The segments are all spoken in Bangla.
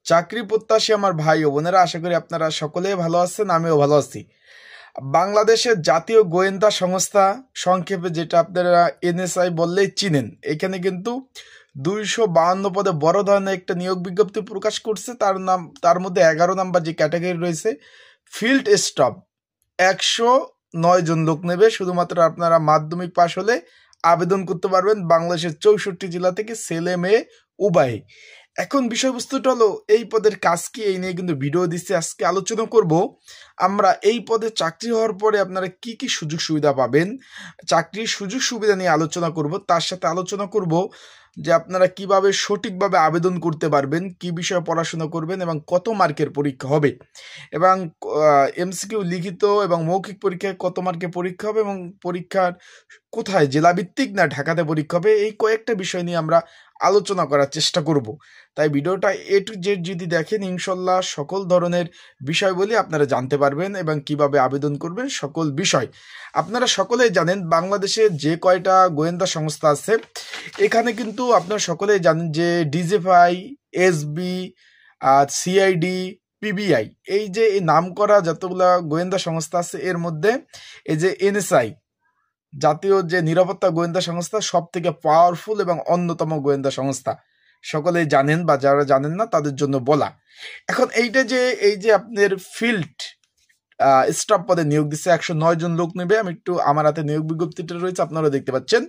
চাকরি প্রত্যাশী আমার ভাই ও বোনেরা, আশা করি আপনারা সকলেই ভালো আছেন, আমিও ভালো আছি। বাংলাদেশের জাতীয় গোয়েন্দা সংস্থা, সংক্ষেপে যেটা আপনারা এনএসআই বললেই চিনেন, এখানে কিন্তু 252 পদে বড় ধরনের একটা নিয়োগ বিজ্ঞপ্তি প্রকাশ করছে। তার মধ্যে 11 নাম্বার যে ক্যাটাগরি রয়েছে ফিল্ড স্টাফ, 109 জন লোক নেবে। শুধুমাত্র আপনারা মাধ্যমিক পাশ হলে আবেদন করতে পারবেন বাংলাদেশের 64 জেলা থেকে, ছেলে মেয়ে উভয়। এখন বিষয়বস্তুটা হলো এই পদের কাজ কি, এই নিয়ে কিন্তু ভিডিও দিচ্ছি। আজকে আলোচনা করব আমরা এই পদে চাকরি হওয়ার পরে আপনারা কি কি সুযোগ সুবিধা পাবেন, চাকরির সুযোগ সুবিধা নিয়ে আলোচনা করব। তার সাথে আলোচনা করব যে আপনারা কিভাবে সঠিকভাবে আবেদন করতে পারবেন, কি বিষয়ে পড়াশোনা করবেন এবং কত মার্কের পরীক্ষা হবে, এবং এমসিকিউ লিখিত এবং মৌখিক পরীক্ষায় কত মার্কের পরীক্ষা হবে, এবং পরীক্ষার কোথায়, জেলাভিত্তিক না ঢাকাতে পরীক্ষা হবে, এই কয়েকটা বিষয় নিয়ে আমরা আলোচনা করার চেষ্টা করব। তাই ভিডিওটা এ টু জেড যদি দেখেন, ইনশাল্লাহ সকল ধরনের বিষয়গুলি আপনারা জানতে পারবেন এবং কিভাবে আবেদন করবেন সকল বিষয়। আপনারা সকলেই জানেন বাংলাদেশে যে কয়টা গোয়েন্দা সংস্থা আছে, এখানে কিন্তু আপনারা সকলেই জানেন যে ডিজিএফআই, এসবি, সিআইডি, পিবিআই, এই যে এই নাম করা যতগুলা গোয়েন্দা সংস্থা আছে, এর মধ্যে এই যে এনএসআই, জাতীয় যে নিরাপত্তা গোয়েন্দা সংস্থা, সব থেকে পাওয়ারফুল এবং অন্যতম গোয়েন্দা সংস্থা। সকলেই জানেন, বা যারা জানেন না তাদের জন্য বলা। এখন এইটা যে এই যে আপনার ফিল্ড স্টাফ পদে নিয়োগ দিচ্ছে, 109 জন লোক নেবে। আমি একটু, আমার হাতে নিয়োগ বিজ্ঞপ্তিটা রয়েছে, আপনারা দেখতে পাচ্ছেন।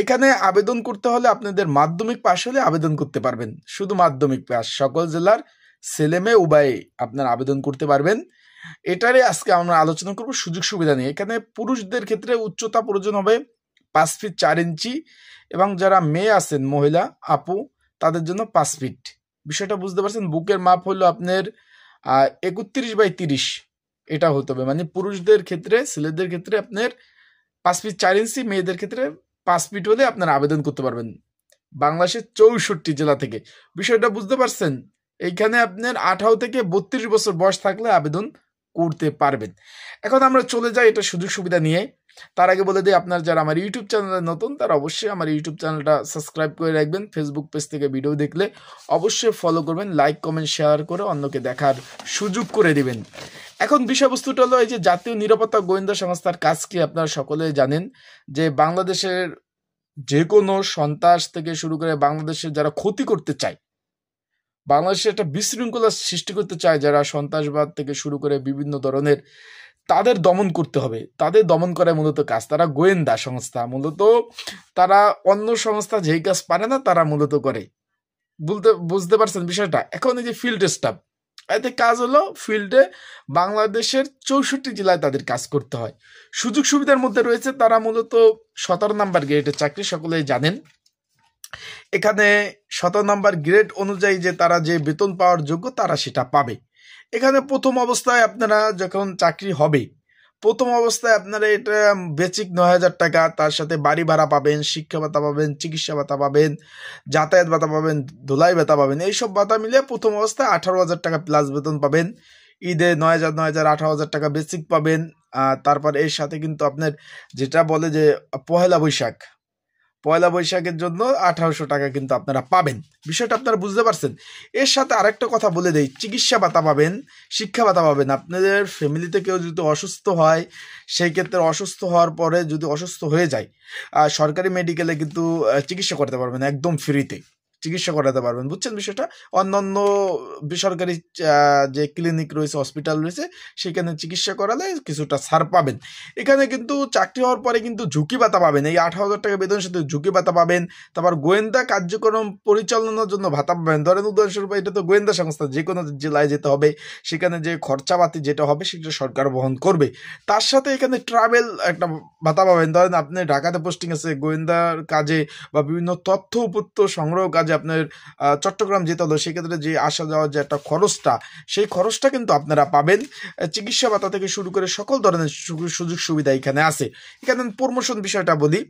এখানে আবেদন করতে হলে আপনাদের মাধ্যমিক পাশ হলে আবেদন করতে পারবেন, শুধু মাধ্যমিক পাশ। সকল জেলার ছেলে মেয়ে উভয় আপনারা আবেদন করতে পারবেন। এটারই আজকে আমরা আলোচনা করব সুযোগ সুবিধা নিয়ে। এখানে পুরুষদের ক্ষেত্রে উচ্চতা প্রয়োজন হবে 5 ফিট 4 ইঞ্চি, এবং যারা মেয়ে আছেন, মহিলা আপু, তাদের জন্য 5 ফিট। বিষয়টা বুঝতে পারছেন? বুকের মাপ হলো আপনার 31/30, এটা হতে হবে। মানে পুরুষদের ক্ষেত্রে, ছেলেদের ক্ষেত্রে আপনার 5 ফিট 4 ইঞ্চি, মেয়েদের ক্ষেত্রে 5 ফিট হলে আপনারা আবেদন করতে পারবেন বাংলাদেশের 64 জেলা থেকে। বিষয়টা বুঝতে পারছেন? এইখানে আপনার 18 থেকে 32 বছর বয়স থাকলে আবেদন করতে পারবেন। এখন আমরা চলে যাই এটা সুযোগ সুবিধা নিয়ে। তার আগে বলে দিই, আপনার যারা আমার ইউটিউব চ্যানেলে নতুন, তারা অবশ্যই আমার ইউটিউব চ্যানেলটা সাবস্ক্রাইব করে রাখবেন। ফেসবুক পেজ থেকে ভিডিও দেখলে অবশ্যই ফলো করবেন, লাইক কমেন্ট শেয়ার করে অন্যকে দেখার সুযোগ করে দিবেন। এখন বিষয়বস্তুটা হলো এই যে জাতীয় নিরাপত্তা গোয়েন্দা সংস্থার কাজ কি, আপনারা সকলে জানেন যে বাংলাদেশের যে কোনো সন্ত্রাস থেকে শুরু করে বাংলাদেশের যারা ক্ষতি করতে চায়, বাংলাদেশে একটা বিশৃঙ্খলা সৃষ্টি করতে চায়, যারা সন্ত্রাসবাদ থেকে শুরু করে বিভিন্ন ধরনের, তাদের দমন করতে হবে। তাদের দমন করে মূলত কাজ, তারা গোয়েন্দা সংস্থা, মূলত তারা অন্য সংস্থা যেই কাজ পারে না তারা মূলত করে। বুঝতে পারছেন বিষয়টা? এখন এই যে ফিল্ড স্টাফ, এতে কাজ হলো ফিল্ডে বাংলাদেশের 64 জেলায় তাদের কাজ করতে হয়। সুযোগ সুবিধার মধ্যে রয়েছে, তারা মূলত 17 নাম্বার গ্রেডের চাকরি, সকলেই জানেন। এখানে 17 নাম্বার গ্রেড অনুযায়ী যে তারা যে বেতন পাওয়ার যোগ্য, তারা সেটা পাবে। এখানে প্রথম অবস্থায় আপনারা যখন চাকরি হবে, প্রথম অবস্থায় আপনারা এটা বেসিক 9,000 টাকা, তার সাথে বাড়ি ভাড়া পাবেন, শিক্ষা ভাতা পাবেন, চিকিৎসা ভাতা পাবেন, যাতায়াত ভাতা পাবেন, ধুলাই ভাতা পাবেন। এইসব ভাতা মিলিয়ে প্রথম অবস্থায় 18,000 টাকা প্লাস বেতন পাবেন। ঈদে 9,000, 18,000 টাকা বেসিক পাবেন। তারপর এর সাথে কিন্তু আপনার যেটা বলে যে পয়লা বৈশাখের জন্য 1800 টাকা কিন্তু আপনারা পাবেন। বিষয়টা আপনারা বুঝতে পারছেন? এর সাথে আরেকটা কথা বলে দেই, চিকিৎসা ভাতা পাবেন, শিক্ষা ভাতা পাবেন। আপনাদের ফ্যামিলিতে কেউ যদি অসুস্থ হয়, সেই ক্ষেত্রে অসুস্থ হওয়ার পরে যদি অসুস্থ হয়ে যায়, সরকারি মেডিকেলে কিন্তু চিকিৎসা করতে পারবেন, একদম ফ্রিতে চিকিৎসা করাতে পারবেন। বুঝছেন বিষয়টা? অন্যান্য বেসরকারি যে ক্লিনিক রয়েছে, হসপিটাল রয়েছে, সেখানে চিকিৎসা করালে কিছুটা ছাড় পাবেন। এখানে কিন্তু চাকরি হওয়ার পরে কিন্তু ঝুঁকি ভাতা পাবেন, এই 18,000 টাকা বেতনের সাথে ঝুঁকি ভাতা পাবেন। তারপর গোয়েন্দা কার্যক্রম পরিচালনার জন্য ভাতা পাবেন। ধরেন উদাহরণস্বরূপ, এটা তো গোয়েন্দা সংস্থা, যে কোনো জেলায় যেতে হবে, সেখানে যে খরচাপাতি যেটা হবে সেটা সরকার বহন করবে। তার সাথে এখানে ট্রাভেল একটা ভাতা পাবেন। ধরেন আপনি ঢাকাতে পোস্টিং আছে গোয়েন্দার কাজে বা বিভিন্ন তথ্য উপত্য সংগ্রহ কাজে, আপনার চট্টগ্রাম যেতে হলো, সেক্ষেত্রে যে আসা যাওয়ার যে একটা খরচটা, সেই খরচটা কিন্তু আপনারা পাবেন। চিকিৎসা ভাতা থেকে শুরু করে সকল ধরনের সুযোগ সুবিধা এখানে আছে। এখানে প্রমোশন বিষয়টা বলি,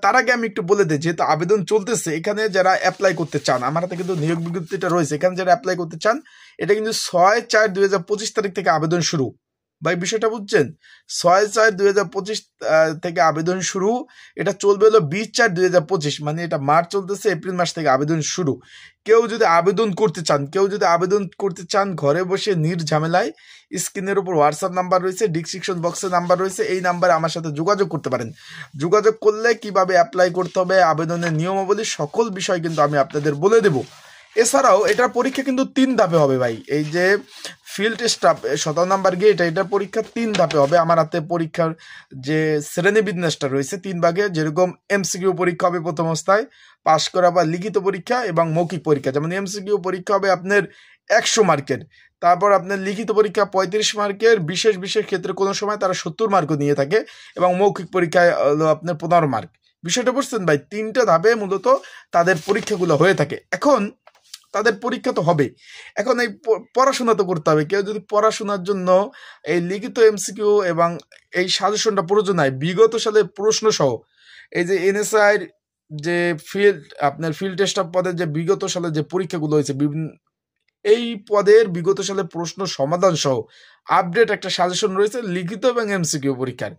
তার আগে আমি একটু বলে দিই, যেহেতু আবেদন চলতেছে, এখানে যারা অ্যাপ্লাই করতে চান, আমার হাতে কিন্তু নিয়োগ বিজ্ঞপ্তিটা রয়েছে, এখানে যারা অ্যাপ্লাই করতে চান, এটা কিন্তু 6/4/2025 তারিখ থেকে আবেদন শুরু। ভাই বিষয়টা বুঝছেন? 6/4/2025 থেকে আবেদন শুরু, এটা চলবে হলো 20/4/2025, মানে এটা মার্চ চলতেছে, এপ্রিল মাস থেকে আবেদন শুরু। কেউ যদি আবেদন করতে চান ঘরে বসে নির্ঝামেলায়, স্ক্রিনের উপর হোয়াটসঅ্যাপ নাম্বার রয়েছে, ডিসক্রিপশন বক্সে নাম্বার রয়েছে, এই নাম্বারে আমার সাথে যোগাযোগ করতে পারেন। যোগাযোগ করলে কিভাবে অ্যাপ্লাই করতে হবে, আবেদনের নিয়মাবলী, সকল বিষয় কিন্তু আমি আপনাদের বলে দেব। এছাড়াও এটার পরীক্ষা কিন্তু 3 ধাপে হবে ভাই। এই যে ফিল্ড স্টাফ 17 নাম্বার গেট, এটার পরীক্ষা 3 ধাপে হবে। আমার হাতে পরীক্ষার যে শ্রেণীবিন্যাসটা রয়েছে 3 ভাগে, যেরকম এমসিকিউ পরীক্ষা হবে প্রথম অবস্থায়, পাশ করা বা লিখিত পরীক্ষা এবং মৌখিক পরীক্ষা। যেমন এমসিকিউ পরীক্ষা হবে আপনার 100 মার্কের, তারপর আপনার লিখিত পরীক্ষা 35 মার্কের, বিশেষ ক্ষেত্রে কোনো সময় তারা 70 মার্কও নিয়ে থাকে, এবং মৌখিক পরীক্ষায় হলো আপনার 15 মার্ক। বিষয়টা বুঝছেন ভাই? 3টা ধাপে মূলত তাদের পরীক্ষাগুলো হয়ে থাকে। এখন তাদের পরীক্ষা তো হবে, এখন এই পড়াশোনা তো করতে হবে। কেউ যদি পড়াশোনার জন্য এই লিখিত এমসিকিউ এবং এই সাজেশনটা প্রয়োজন হয়, বিগত সালের প্রশ্ন সহ, এই যে এনএসআই যে ফিল্ড টেস্ট পদের যে বিগত সালে যে পরীক্ষাগুলো হয়েছে, বিভিন্ন এই পদের বিগত সালের প্রশ্ন সমাধান সহ আপডেট একটা সাজেশন রয়েছে লিখিত এবং এমসিকিউ পরীক্ষার।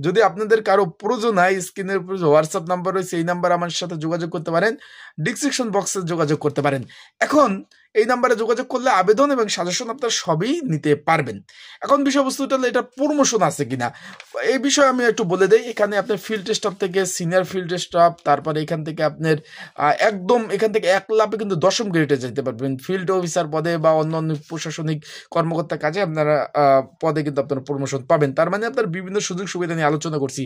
যদি আপনাদের কারো প্রয়োজন হয়, স্ক্রিনের উপর হোয়াটসঅ্যাপ নাম্বার রয়েছে, এই নাম্বার আমার সাথে যোগাযোগ করতে পারেন, ডিসক্রিপশন বক্সে যোগাযোগ করতে পারেন। এখন এই নাম্বারে যোগাযোগ করলে আবেদন এবং সাজেশন আপনার সবই নিতে পারবেন। এখন বিষয়বস্তুটা হলো এটা প্রমোশন আছে কিনা, এই বিষয়ে আমি একটু বলে দেই। এখানে আপনার ফিল্ড স্টাফ থেকে সিনিয়র ফিল্ড স্টাফ, তারপরে এখান থেকে আপনার এখান থেকে 1 লাফে কিন্তু 10ম গ্রেডে যেতে পারবেন। ফিল্ড অফিসার পদে বা অন্যান্য প্রশাসনিক কর্মকর্তার কাজে আপনারা পদে কিন্তু আপনারা প্রমোশন পাবেন। তার মানে আপনার বিভিন্ন সুযোগ সুবিধা নিয়ে আলোচনা করছি,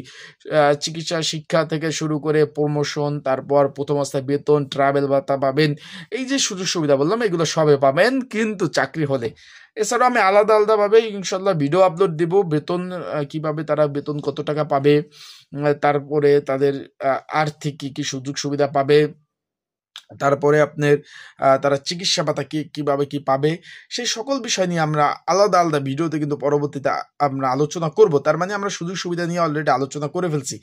চিকিৎসা শিক্ষা থেকে শুরু করে প্রমোশন, তারপর প্রথম অবস্থায় বেতন, ট্রাভেল ভাতা পাবেন, এই যে সুযোগ সুবিধা বললাম এগুলো সবে পাবেন কিন্তু চাকরি হলে। এছাড়াও আমি আলাদা ভাবে ইনশাল্লাহ ভিডিও আপলোড দিব, বেতন কিভাবে তারা বেতন কত টাকা পাবে, তারপরে তাদের আর্থিক কি সুযোগ সুবিধা পাবে, তারপরে আপনার তারা চিকিৎসা ভাতা কিভাবে কি পাবে, সেই সকল বিষয় নিয়ে আমরা আলাদা ভিডিওতে কিন্তু পরবর্তীতে আমরা আলোচনা করব। তার মানে আমরা সুযোগ সুবিধা নিয়ে অলরেডি আলোচনা করে ফেলছি।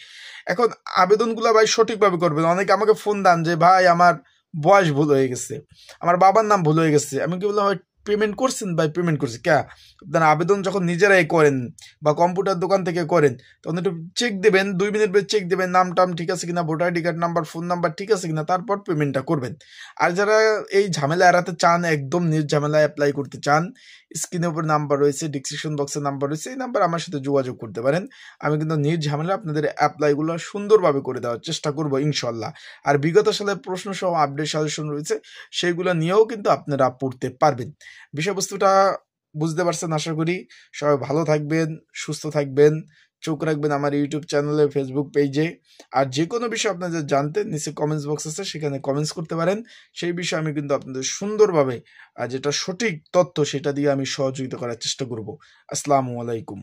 এখন আবেদনগুলো ভাই সঠিকভাবে করবেন। অনেকে আমাকে ফোন দেন যে ভাই আমার বয়স ভুল হয়ে গেছে, আমার বাবার নাম ভুল হয়ে গেছে। আমি কি বললাম, ভাই পেমেন্ট করছেন? ভাই পেমেন্ট করছি। আপনারা আবেদন যখন নিজেরাই করেন বা কম্পিউটার দোকান থেকে করেন, তখন একটু চেক দেবেন, 2 মিনিট চেক দেবেন নাম টাম ঠিক আছে কিনা, voter ID card number, phone number ঠিক আছে কিনা, তারপর পেমেন্টটা করবেন। আর যারা এই ঝামেলা এড়াতে চান, একদম নির্ঝামেলায় অ্যাপ্লাই করতে চান, স্ক্রিনের উপর নাম্বার রয়েছে, ডিসক্রিপশন বক্সে নাম্বার রয়েছে, এই নাম্বার আমার সাথে যোগাযোগ করতে পারেন। আমি কিন্তু নির্ঝামেলা আপনাদের অ্যাপ্লাইগুলো সুন্দরভাবে করে দেওয়ার চেষ্টা করব ইনশাল্লাহ। আর বিগত সালের প্রশ্ন সহ আপডেট সাজেশন রয়েছে, সেইগুলো নিয়েও কিন্তু আপনারা পড়তে পারবেন। বিষয়বস্তুটা বুঝতে পারছেন আশা করি। সবাই ভালো থাকবেন, সুস্থ থাকবেন, চোখ রাখবেন আমার ইউটিউব চ্যানেলে, ফেসবুক পেজে। আর যে কোনো বিষয় আপনাদের জানতে নিচে কমেন্টস বক্স আছে, সেখানে কমেন্টস করতে পারেন। সেই বিষয়ে আমি কিন্তু আপনাদের সুন্দরভাবে যেটা সঠিক তথ্য সেটা দিয়ে আমি সহযোগিতা করার চেষ্টা করব। আসসালামু আলাইকুম।